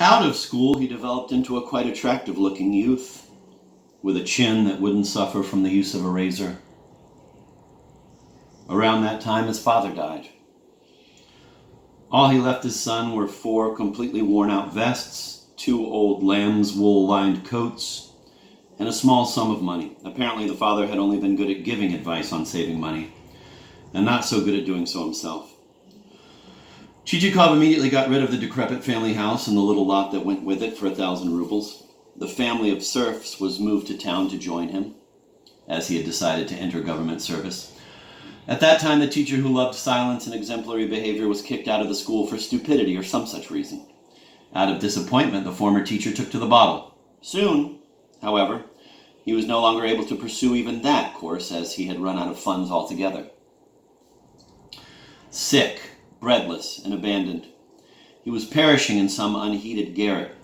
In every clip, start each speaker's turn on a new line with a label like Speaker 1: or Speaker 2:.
Speaker 1: Out of school, he developed into a quite attractive-looking youth, with a chin that wouldn't suffer from the use of a razor. Around that time, his father died. All he left his son were 4 completely worn-out vests, 2 old lamb's wool-lined coats, and a small sum of money. Apparently, the father had only been good at giving advice on saving money, and not so good at doing so himself. Chichikov immediately got rid of the decrepit family house and the little lot that went with it for 1,000 rubles. The family of serfs was moved to town to join him, as he had decided to enter government service. At that time, the teacher who loved silence and exemplary behavior was kicked out of the school for stupidity or some such reason. Out of disappointment, the former teacher took to the bottle. Soon, however, he was no longer able to pursue even that course, as he had run out of funds altogether. Sick, breadless, and abandoned, he was perishing in some unheated garret.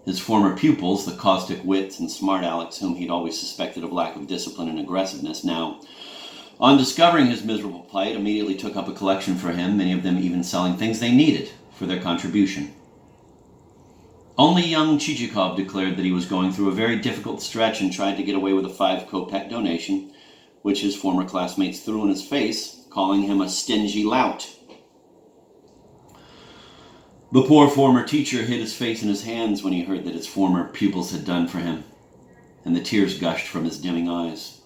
Speaker 1: His former pupils, the caustic wits and smart Alecs whom he'd always suspected of lack of discipline and aggressiveness, now, on discovering his miserable plight, immediately took up a collection for him, many of them even selling things they needed for their contribution. Only young Chichikov declared that he was going through a very difficult stretch and tried to get away with a 5-kopeck donation, which his former classmates threw in his face, calling him a stingy lout. The poor former teacher hid his face in his hands when he heard that his former pupils had done for him, and the tears gushed from his dimming eyes.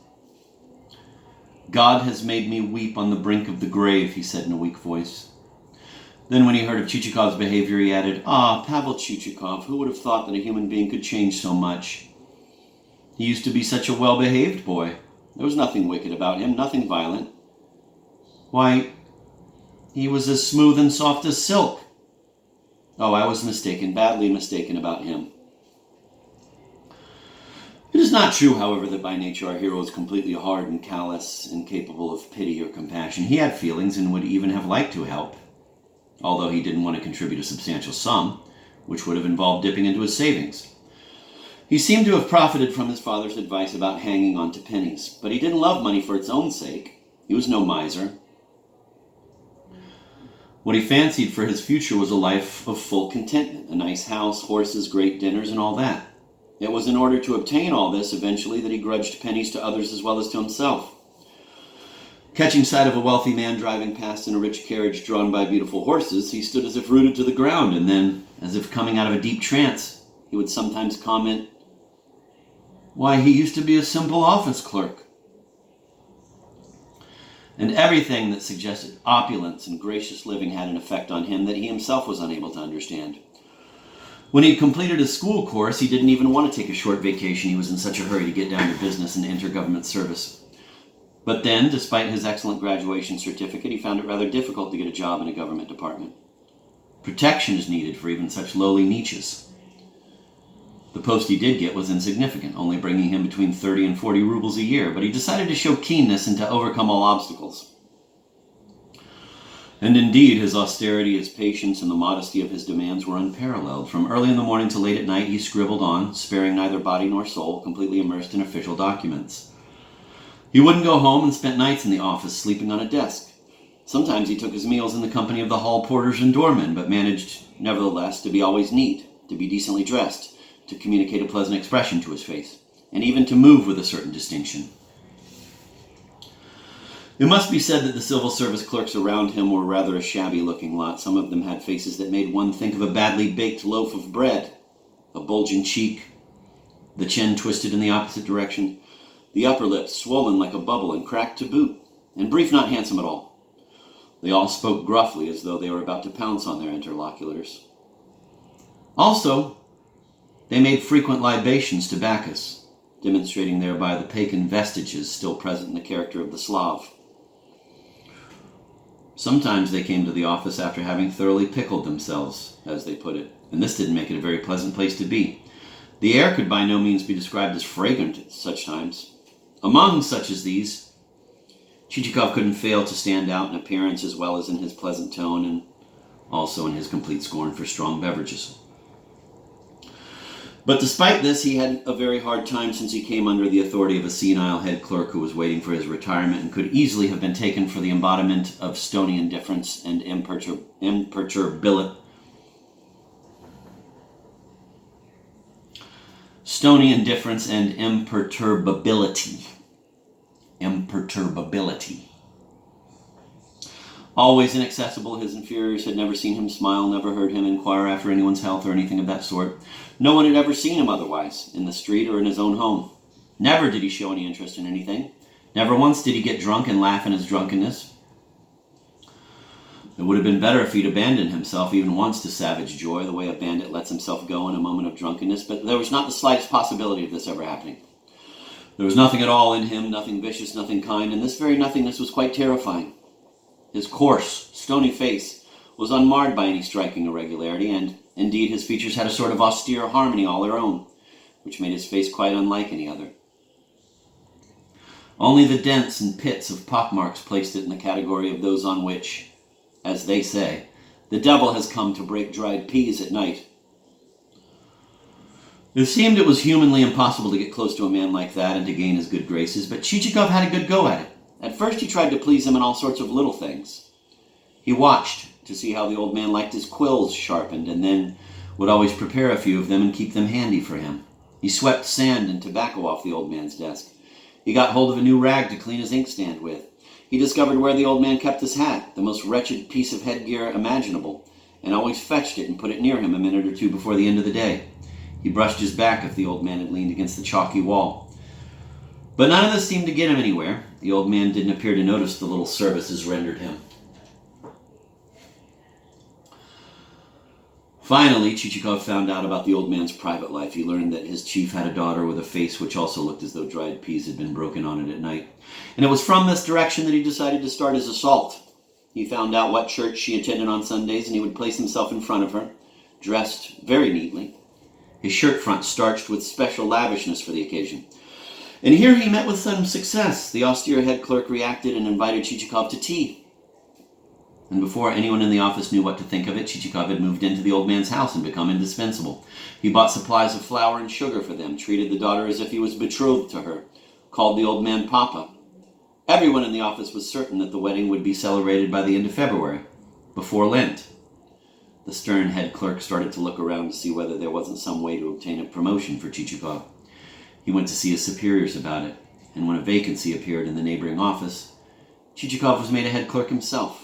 Speaker 1: "God has made me weep on the brink of the grave," he said in a weak voice. Then when he heard of Chichikov's behavior, he added, Pavel Chichikov, who would have thought that a human being could change so much? He used to be such a well-behaved boy. There was nothing wicked about him, nothing violent. Why, he was as smooth and soft as silk. I was mistaken, badly mistaken about him. It is not true, however, that by nature our hero was completely hard and callous, incapable of pity or compassion. He had feelings and would even have liked to help, although he didn't want to contribute a substantial sum, which would have involved dipping into his savings. He seemed to have profited from his father's advice about hanging on to pennies, but he didn't love money for its own sake. He was no miser. What he fancied for his future was a life of full contentment, a nice house, horses, great dinners, and all that. It was in order to obtain all this eventually that he grudged pennies to others as well as to himself. Catching sight of a wealthy man driving past in a rich carriage drawn by beautiful horses, he stood as if rooted to the ground, and then, as if coming out of a deep trance, he would sometimes comment, "Why, he used to be a simple office clerk." And everything that suggested opulence and gracious living had an effect on him that he himself was unable to understand. When he had completed his school course, he didn't even want to take a short vacation. He was in such a hurry to get down to business and enter government service. But then, despite his excellent graduation certificate, he found it rather difficult to get a job in a government department. Protection is needed for even such lowly niches. The post he did get was insignificant, only bringing him between 30 and 40 rubles a year, but he decided to show keenness and to overcome all obstacles. And indeed, his austerity, his patience, and the modesty of his demands were unparalleled. From early in the morning to late at night, he scribbled on, sparing neither body nor soul, completely immersed in official documents. He wouldn't go home and spent nights in the office, sleeping on a desk. Sometimes he took his meals in the company of the hall porters and doormen, but managed, nevertheless, to be always neat, to be decently dressed, to communicate a pleasant expression to his face, and even to move with a certain distinction. It must be said that the civil service clerks around him were rather a shabby-looking lot. Some of them had faces that made one think of a badly baked loaf of bread, a bulging cheek, the chin twisted in the opposite direction, the upper lip swollen like a bubble and cracked to boot, and brief not handsome at all. They all spoke gruffly as though they were about to pounce on their interlocutors. Also, they made frequent libations to Bacchus, demonstrating thereby the pagan vestiges still present in the character of the Slav. Sometimes they came to the office after having thoroughly pickled themselves, as they put it, and this didn't make it a very pleasant place to be. The air could by no means be described as fragrant at such times. Among such as these, Chichikov couldn't fail to stand out in appearance as well as in his pleasant tone and also in his complete scorn for strong beverages. But despite this, he had a very hard time since he came under the authority of a senile head clerk who was waiting for his retirement and could easily have been taken for the embodiment of stony indifference and imperturbability. stony indifference and imperturbability. Always inaccessible, his inferiors had never seen him smile, never heard him inquire after anyone's health or anything of that sort. No one had ever seen him otherwise, in the street or in his own home. Never did he show any interest in anything. Never once did he get drunk and laugh in his drunkenness. It would have been better if he'd abandoned himself even once to savage joy, the way a bandit lets himself go in a moment of drunkenness, but there was not the slightest possibility of this ever happening. There was nothing at all in him, nothing vicious, nothing kind, and this very nothingness was quite terrifying. His coarse, stony face was unmarred by any striking irregularity, and indeed his features had a sort of austere harmony all their own, which made his face quite unlike any other. Only the dents and pits of pockmarks placed it in the category of those on which, as they say, the devil has come to break dried peas at night. It seemed it was humanly impossible to get close to a man like that and to gain his good graces, but Chichikov had a good go at it. At first he tried to please him in all sorts of little things. He watched to see how the old man liked his quills sharpened, and then would always prepare a few of them and keep them handy for him. He swept sand and tobacco off the old man's desk. He got hold of a new rag to clean his inkstand with. He discovered where the old man kept his hat, the most wretched piece of headgear imaginable, and always fetched it and put it near him a minute or two before the end of the day. He brushed his back if the old man had leaned against the chalky wall. But none of this seemed to get him anywhere. The old man didn't appear to notice the little services rendered him. Finally, Chichikov found out about the old man's private life. He learned that his chief had a daughter with a face which also looked as though dried peas had been broken on it at night. And it was from this direction that he decided to start his assault. He found out what church she attended on Sundays, and he would place himself in front of her, dressed very neatly, his shirt front starched with special lavishness for the occasion. And here he met with some success. The austere head clerk reacted and invited Chichikov to tea. And before anyone in the office knew what to think of it, Chichikov had moved into the old man's house and become indispensable. He bought supplies of flour and sugar for them, treated the daughter as if he was betrothed to her, called the old man Papa. Everyone in the office was certain that the wedding would be celebrated by the end of February, before Lent. The stern head clerk started to look around to see whether there wasn't some way to obtain a promotion for Chichikov. He went to see his superiors about it, and when a vacancy appeared in the neighboring office, Chichikov was made a head clerk himself.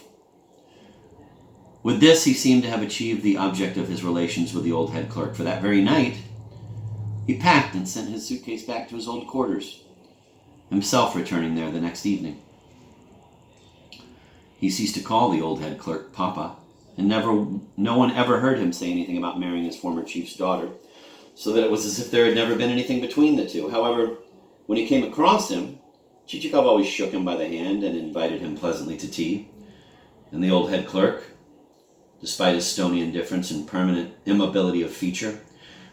Speaker 1: With this, he seemed to have achieved the object of his relations with the old head clerk, for that very night, he packed and sent his suitcase back to his old quarters, himself returning there the next evening. He ceased to call the old head clerk Papa, and no one ever heard him say anything about marrying his former chief's daughter, so that it was as if there had never been anything between the two. However, when he came across him, Chichikov always shook him by the hand and invited him pleasantly to tea, and the old head clerk, despite his stony indifference and permanent immobility of feature,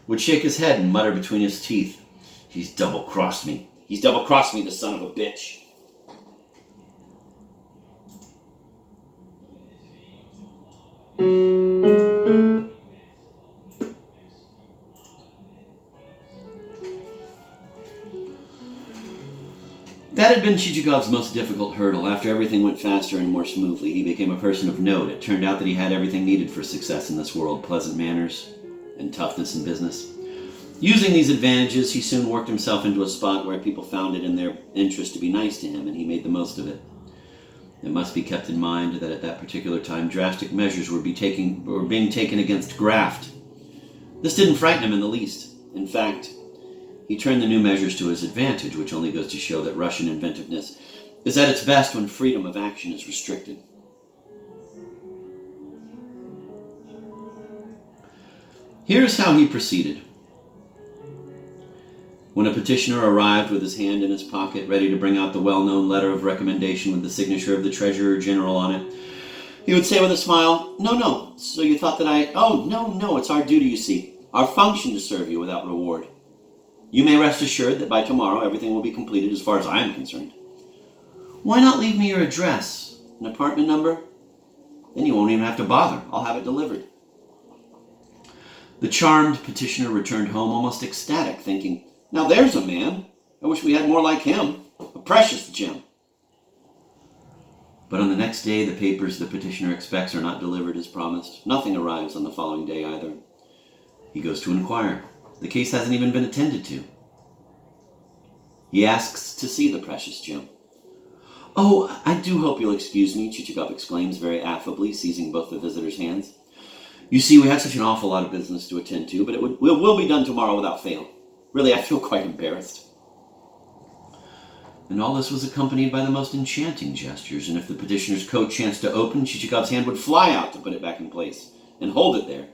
Speaker 1: would shake his head and mutter between his teeth, "He's double-crossed me. He's double-crossed me, the son of a bitch." That had been Chichikov's most difficult hurdle. After everything went faster and more smoothly, he became a person of note. It turned out that he had everything needed for success in this world: pleasant manners and toughness in business. Using these advantages, he soon worked himself into a spot where people found it in their interest to be nice to him, and he made the most of it. It must be kept in mind that at that particular time, drastic measures were being taken against graft. This didn't frighten him in the least. In fact, he turned the new measures to his advantage, which only goes to show that Russian inventiveness is at its best when freedom of action is restricted. Here's how he proceeded. When a petitioner arrived with his hand in his pocket, ready to bring out the well-known letter of recommendation with the signature of the Treasurer General on it, he would say with a smile, "No, so you thought that Oh, no, it's our duty, you see, our function to serve you without reward. You may rest assured that by tomorrow everything will be completed as far as I am concerned. Why not leave me your address, an apartment number? Then you won't even have to bother. I'll have it delivered." The charmed petitioner returned home almost ecstatic, thinking, "Now there's a man. I wish we had more like him. A precious gem." But on the next day, the papers the petitioner expects are not delivered as promised. Nothing arrives on the following day either. He goes to inquire. The case hasn't even been attended to. He asks to see the precious gem. "Oh, I do hope you'll excuse me," Chichikov exclaims very affably, seizing both the visitor's hands. "You see, we had such an awful lot of business to attend to, but it will be done tomorrow without fail. Really, I feel quite embarrassed." And all this was accompanied by the most enchanting gestures, and if the petitioner's coat chanced to open, Chichikov's hand would fly out to put it back in place and hold it there.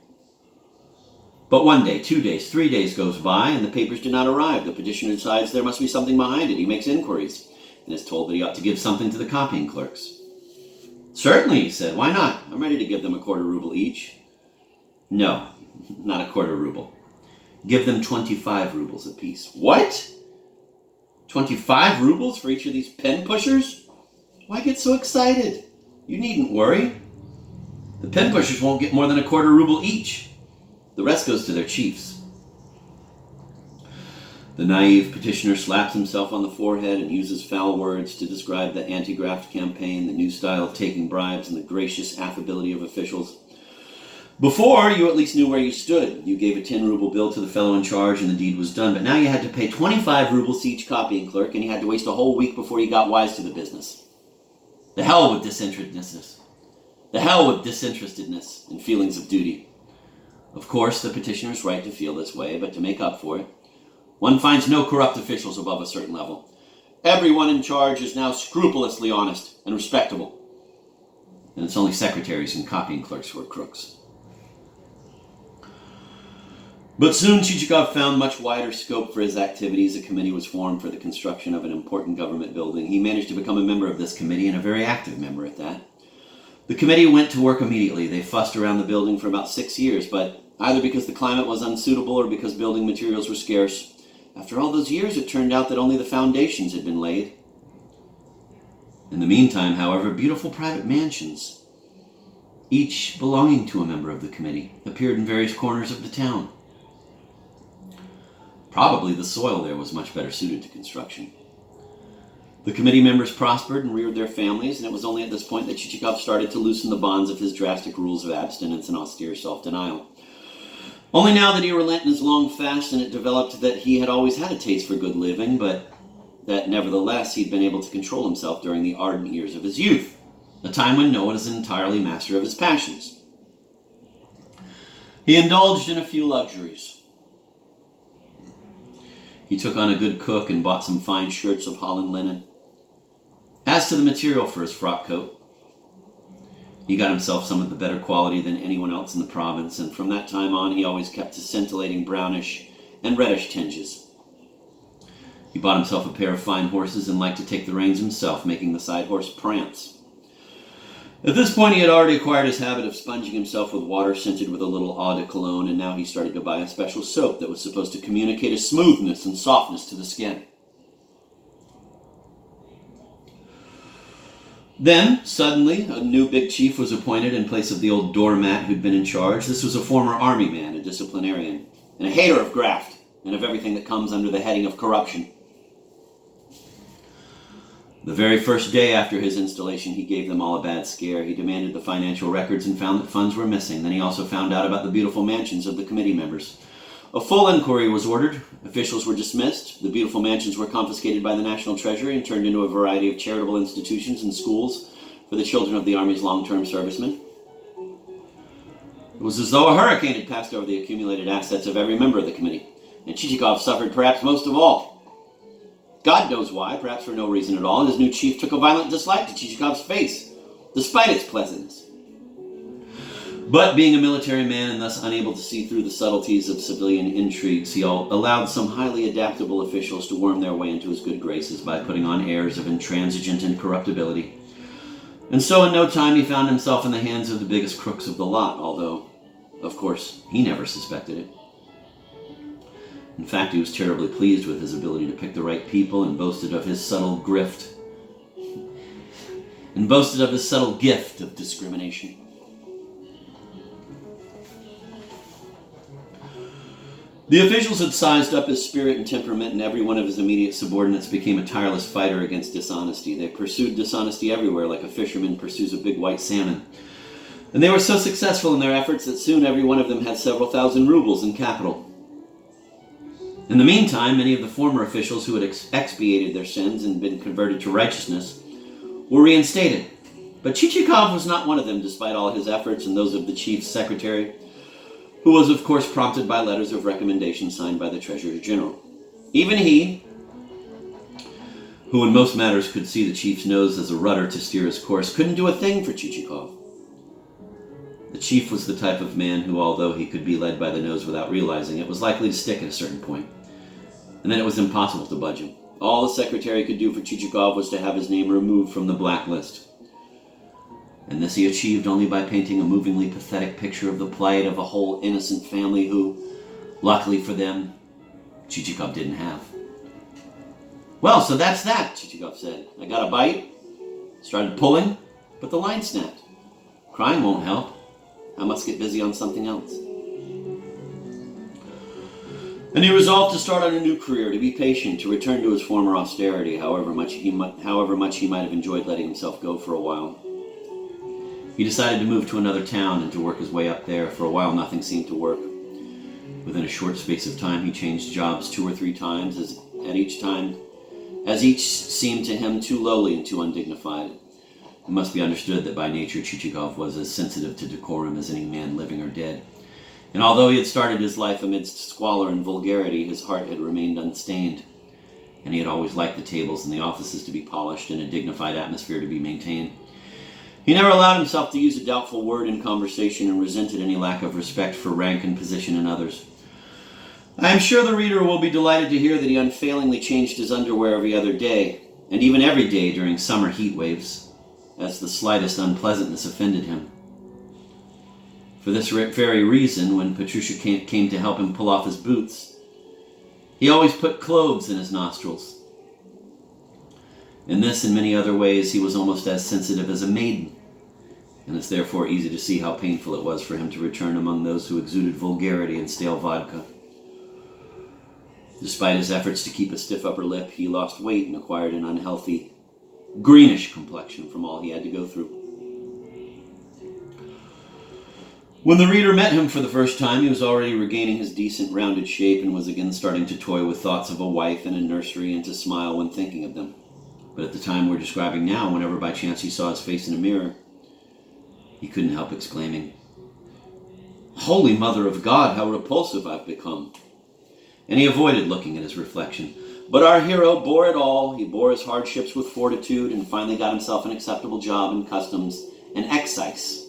Speaker 1: But 1 day, 2 days, 3 days goes by, and the papers do not arrive. The petitioner decides there must be something behind it. He makes inquiries, and is told that he ought to give something to the copying clerks. "Certainly," he said. "Why not? I'm ready to give them a quarter ruble each." "No, not a quarter ruble. Give them 25 rubles apiece." "What? 25 rubles for each of these pen pushers? Why get so excited? You needn't worry. The pen pushers won't get more than a quarter ruble each. The rest goes to their chiefs." The naive petitioner slaps himself on the forehead and uses foul words to describe the anti-graft campaign, the new style of taking bribes, and the gracious affability of officials. Before, you at least knew where you stood. You gave a 10-ruble bill to the fellow in charge and the deed was done. But now you had to pay 25 rubles to each copying clerk, and you had to waste a whole week before you got wise to the business. The hell with disinterestedness. The hell with disinterestedness and feelings of duty. Of course, the petitioner is right to feel this way, but to make up for it, one finds no corrupt officials above a certain level. Everyone in charge is now scrupulously honest and respectable. And it's only secretaries and copying clerks who are crooks. But soon Chichikov found much wider scope for his activities. A committee was formed for the construction of an important government building. He managed to become a member of this committee, and a very active member at that. The committee went to work immediately. They fussed around the building for about 6 years, but either because the climate was unsuitable or because building materials were scarce, after all those years it turned out that only the foundations had been laid. In the meantime, however, beautiful private mansions, each belonging to a member of the committee, appeared in various corners of the town. Probably the soil there was much better suited to construction. The committee members prospered and reared their families, and it was only at this point that Chichikov started to loosen the bonds of his drastic rules of abstinence and austere self-denial. Only now did he relent in his long fast, and it developed that he had always had a taste for good living, but that nevertheless he'd been able to control himself during the ardent years of his youth, a time when no one is entirely master of his passions. He indulged in a few luxuries. He took on a good cook and bought some fine shirts of Holland linen. As to the material for his frock coat, he got himself some of the better quality than anyone else in the province, and from that time on he always kept to scintillating brownish and reddish tinges. He bought himself a pair of fine horses and liked to take the reins himself, making the side horse prance. At this point he had already acquired his habit of sponging himself with water scented with a little eau de cologne, and now he started to buy a special soap that was supposed to communicate a smoothness and softness to the skin. Then, suddenly, a new big chief was appointed in place of the old doormat who'd been in charge. This was a former army man, a disciplinarian, and a hater of graft, and of everything that comes under the heading of corruption. The very first day after his installation, he gave them all a bad scare. He demanded the financial records and found that funds were missing. Then he also found out about the beautiful mansions of the committee members. A full inquiry was ordered. Officials were dismissed. The beautiful mansions were confiscated by the National Treasury and turned into a variety of charitable institutions and schools for the children of the Army's long-term servicemen. It was as though a hurricane had passed over the accumulated assets of every member of the committee, and Chichikov suffered perhaps most of all. God knows why, perhaps for no reason at all, his new chief took a violent dislike to Chichikov's face, despite its pleasantness. But being a military man and thus unable to see through the subtleties of civilian intrigues, he allowed some highly adaptable officials to worm their way into his good graces by putting on airs of intransigent incorruptibility. And so in no time he found himself in the hands of the biggest crooks of the lot, although, of course, he never suspected it. In fact, he was terribly pleased with his ability to pick the right people and boasted of his subtle gift of discrimination. The officials had sized up his spirit and temperament, and every one of his immediate subordinates became a tireless fighter against dishonesty. They pursued dishonesty everywhere like a fisherman pursues a big white salmon. And they were so successful in their efforts that soon every one of them had several thousand rubles in capital. In the meantime, many of the former officials who had expiated their sins and been converted to righteousness were reinstated. But Chichikov was not one of them, despite all his efforts and those of the chief's secretary, who was, of course, prompted by letters of recommendation signed by the Treasurer General. Even he, who in most matters could see the chief's nose as a rudder to steer his course, couldn't do a thing for Chichikov. The chief was the type of man who, although he could be led by the nose without realizing it, was likely to stick at a certain point, and then it was impossible to budge him. All the secretary could do for Chichikov was to have his name removed from the blacklist. And this he achieved only by painting a movingly pathetic picture of the plight of a whole innocent family who, luckily for them, Chichikov didn't have. "Well, so that's that," Chichikov said. "I got a bite, started pulling, but the line snapped. Crying won't help. I must get busy on something else." And he resolved to start on a new career, to be patient, to return to his former austerity, however much he might have enjoyed letting himself go for a while. He decided to move to another town and to work his way up there. For a while, nothing seemed to work. Within a short space of time, he changed jobs 2 or 3 times, as each seemed to him too lowly and too undignified. It must be understood that by nature Chichikov was as sensitive to decorum as any man living or dead. And although he had started his life amidst squalor and vulgarity, his heart had remained unstained, and he had always liked the tables and the offices to be polished and a dignified atmosphere to be maintained. He never allowed himself to use a doubtful word in conversation and resented any lack of respect for rank and position in others. I am sure the reader will be delighted to hear that he unfailingly changed his underwear every other day, and even every day during summer heat waves, as the slightest unpleasantness offended him. For this very reason, when Petrusha came to help him pull off his boots, he always put cloves in his nostrils. In this and many other ways, he was almost as sensitive as a maiden, and it's therefore easy to see how painful it was for him to return among those who exuded vulgarity and stale vodka. Despite his efforts to keep a stiff upper lip, he lost weight and acquired an unhealthy, greenish complexion from all he had to go through. When the reader met him for the first time, he was already regaining his decent, rounded shape and was again starting to toy with thoughts of a wife and a nursery and to smile when thinking of them. But at the time we're describing now, whenever by chance he saw his face in a mirror, he couldn't help exclaiming, "Holy Mother of God, how repulsive I've become!" And he avoided looking at his reflection. But our hero bore it all. He bore his hardships with fortitude and finally got himself an acceptable job in customs and excise